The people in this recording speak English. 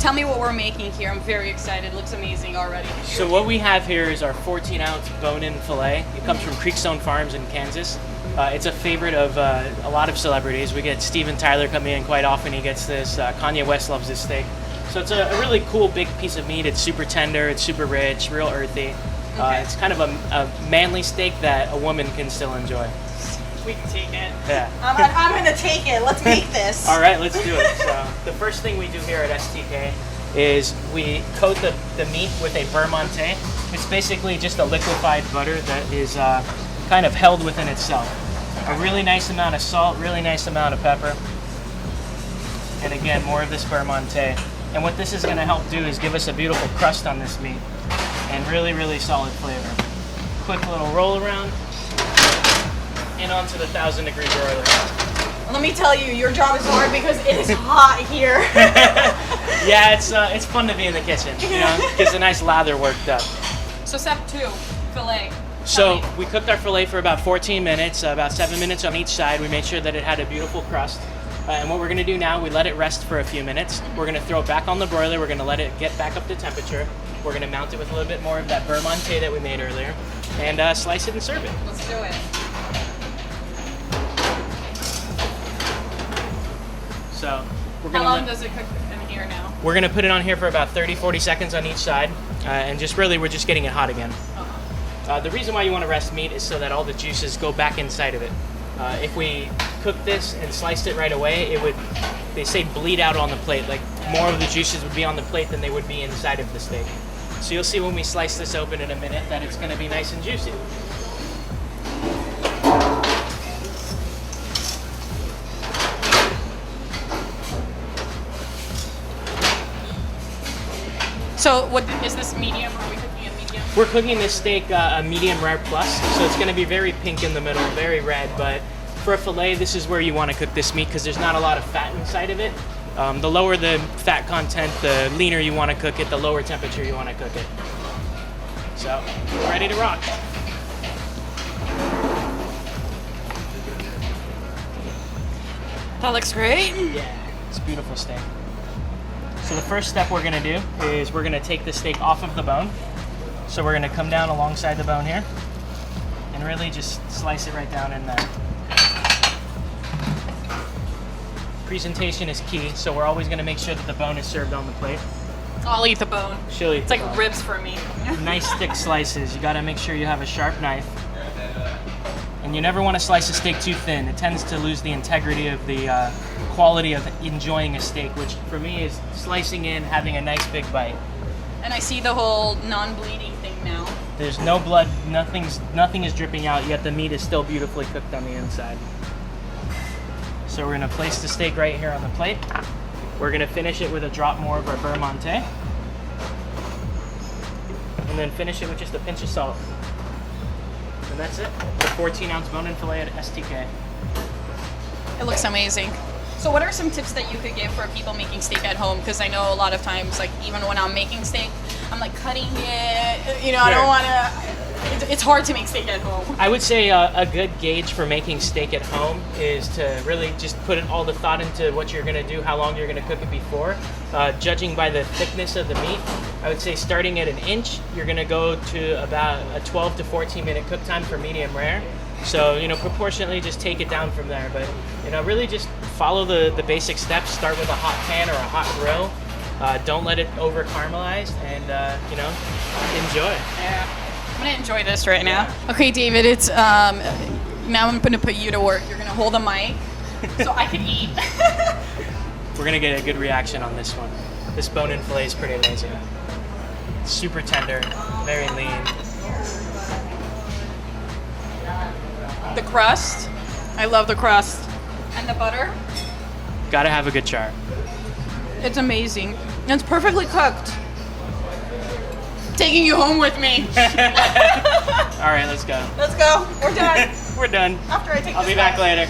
tell me what we're making here. I'm very excited. It looks amazing already. So what we have here is our 14-ounce bone-in filet. It comes from Creekstone Farms in Kansas. It's a favorite of a lot of celebrities. We get Steven Tyler coming in quite often. He gets this. Kanye West loves this steak. So it's a really cool big piece of meat. It's super tender. It's super rich, real earthy. It's kind of a manly steak that a woman can still enjoy. We can take it. Yeah. I'm gonna take it. Let's make this. All right, let's do it. So the first thing we do here at STK is we coat the meat with a beurre monté. It's basically just a liquefied butter that is kind of held within itself. A really nice amount of salt, really nice amount of pepper, and again, more of this beurre monté. And what this is going to help do is give us a beautiful crust on this meat and really, really solid flavor. Quick little roll around and onto the 1,000-degree broiler. Let me tell you, your job is hard because it is hot here. Yeah, it's fun to be in the kitchen. You know, gets a nice lather worked up. So step 2, filet. So we cooked our filet for about 14 minutes, about 7 minutes on each side. We made sure that it had a beautiful crust. And what we're going to do now, we let it rest for a few minutes. We're going to throw it back on the broiler. We're going to let it get back up to temperature. We're going to mount it with a little bit more of that beurre monté that we made earlier, and slice it and serve it. Let's do it. So How long does it cook in here now? We're going to put it on here for about 30-40 seconds on each side, and we're just getting it hot again. The reason why you want to rest meat is so that all the juices go back inside of it. If we cooked this and sliced it right away, it would, they say, bleed out on the plate. Like more of the juices would be on the plate than they would be inside of the steak. So you'll see when we slice this open in a minute that it's going to be nice and juicy. So what is this, medium? Are we cooking a medium? We're cooking this steak a medium rare plus, so it's going to be very pink in the middle, very red, but for a filet, this is where you want to cook this meat because there's not a lot of fat inside of it. The lower the fat content, the leaner you want to cook it, the lower temperature you want to cook it. So, we're ready to rock. That looks great. Yeah, it's a beautiful steak. So the first step we're going to do is we're going to take the steak off of the bone. So we're going to come down alongside the bone here and really just slice it right down in there. Presentation is key, so we're always going to make sure that the bone is served on the plate. I'll eat the bone. She'll eat It's the like bone. ribs for me. Nice thick slices. You got to make sure you have a sharp knife. And you never want to slice a steak too thin. It tends to lose the integrity of the quality of enjoying a steak, which for me is slicing in, having a nice big bite. And I see the whole non-bleeding thing now. There's no blood, nothing is dripping out, yet the meat is still beautifully cooked on the inside. So we're gonna place the steak right here on the plate. We're gonna finish it with a drop more of our beurre monté. And then finish it with just a pinch of salt. And that's it. The 14-ounce bone-in filet at STK. It looks amazing. So what are some tips that you could give for people making steak at home? Because I know a lot of times, like even when I'm making steak, I'm like cutting it, you know, I don't want to, it's hard to make steak at home. I would say a good gauge for making steak at home is to really just put all the thought into what you're going to do, how long you're going to cook it before. Judging by the thickness of the meat, I would say starting at an inch, you're going to go to about a 12 to 14 minute cook time for medium rare. So, you know, proportionately just take it down from there. But, you know, really just follow the basic steps. Start with a hot pan or a hot grill. Don't let it over caramelize and, you know, enjoy. Yeah, I'm going to enjoy this right now. Okay, David, it's, now I'm going to put you to work. You're going to hold the mic so I can eat. We're going to get a good reaction on this one. This bone-in filet is pretty amazing. Super tender, very lean. The crust. I love the crust. And the butter. Gotta have a good char. It's amazing. And it's perfectly cooked. Taking you home with me. All right, let's go. Let's go. We're done. We're done. After I take I'll this be back back. later.